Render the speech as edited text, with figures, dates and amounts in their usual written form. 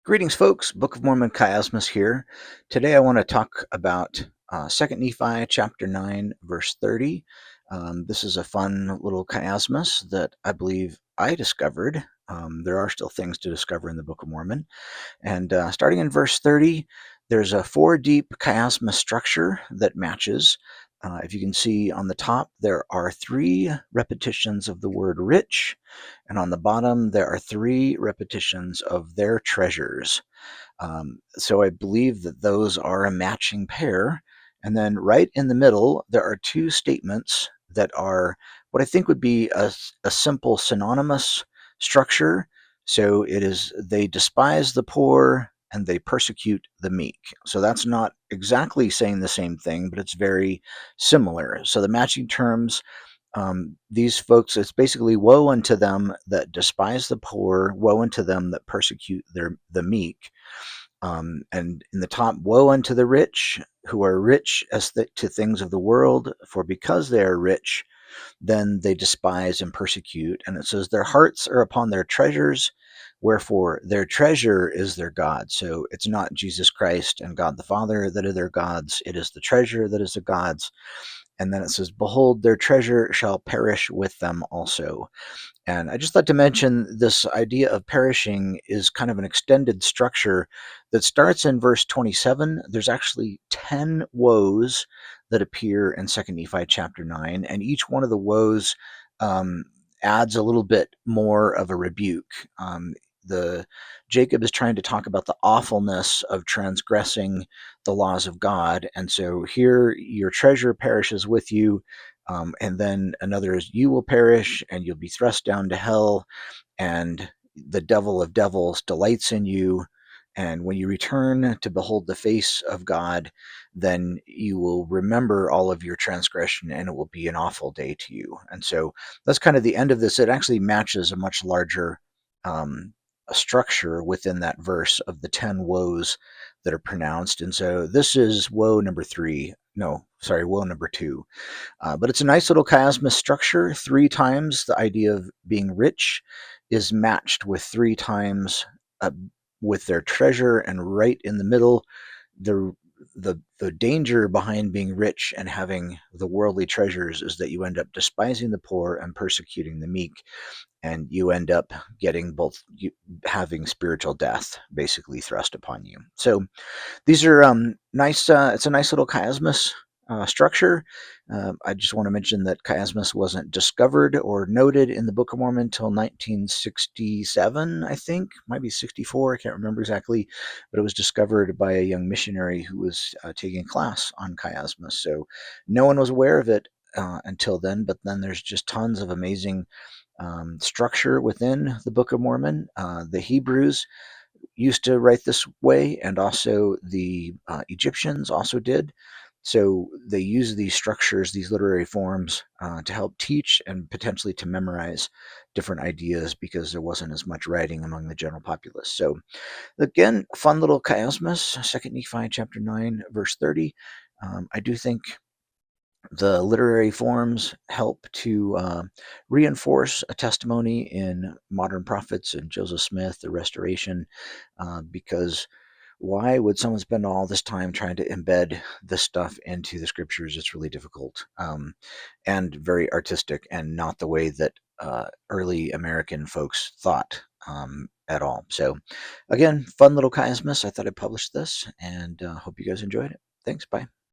Greetings, folks. Book of Mormon Chiasmus here. Today I want to talk about 2 Nephi chapter 9, verse 30. This is a fun little chiasmus that I believe I discovered. There are still things to discover in the Book of Mormon. And starting in verse 30, there's a four deep chiasmus structure that matches. If you can see on the top, there are three repetitions of the word rich, and on the bottom, there are three repetitions of their treasures. So I believe that those are a matching pair. And then right in the middle, there are two statements that are what I think would be a simple synonymous structure. So it is, they despise the poor and they persecute the meek. So that's not exactly saying the same thing, but it's very similar. So the matching terms, these folks, it's basically woe unto them that despise the poor, woe unto them that persecute the meek. And in the top, woe unto the rich who are rich as to things of the world, for because they are rich, then they despise and persecute. And it says, their hearts are upon their treasures, wherefore their treasure is their God. So it's not Jesus Christ and God the Father that are their gods, it is the treasure that is the God's. And then it says, behold, their treasure shall perish with them also. And I just thought to mention this idea of perishing is kind of an extended structure that starts in verse 27. There's actually 10 woes that appear in 2 Nephi chapter 9, and each one of the woes um, adds a little bit more of a rebuke. The Jacob is trying to talk about the awfulness of transgressing the laws of God, and so here your treasure perishes with you. And then another is, you will perish and you'll be thrust down to hell, and the devil of devils delights in you. And when you return to behold the face of God, then you will remember all of your transgression and it will be an awful day to you. And so that's kind of the end of this. It actually matches a much larger um, structure within that verse of the 10 woes that are pronounced. And so this is woe number 3. No, sorry, woe number 2. But it's a nice little chiasmus structure. 3 times the idea of being rich is matched with 3 times uh, with their treasure, and right in the middle, the the danger behind being rich and having the worldly treasures is that you end up despising the poor and persecuting the meek, and you end up getting both, having spiritual death basically thrust upon you. So these are nice. It's a nice little chiasmus structure. I just want to mention that chiasmus wasn't discovered or noted in the Book of Mormon until 1967, I think. Might be 64, I can't remember exactly. But it was discovered by a young missionary who was taking a class on chiasmus. So no one was aware of it until then, but then there's just tons of amazing structure within the Book of Mormon. The Hebrews used to write this way, and also the Egyptians also did. So they use these structures, these literary forms, to help teach and potentially to memorize different ideas, because there wasn't as much writing among the general populace. So again, fun little chiasmus, 2 Nephi chapter 9, verse 30. I do think the literary forms help to reinforce a testimony in modern prophets and Joseph Smith, the Restoration, because why would someone spend all this time trying to embed this stuff into the scriptures? It's really difficult, and very artistic, and not the way that early American folks thought at all. So, again, fun little chiasmus. I thought I'd publish this, and hope you guys enjoyed it. Thanks. Bye.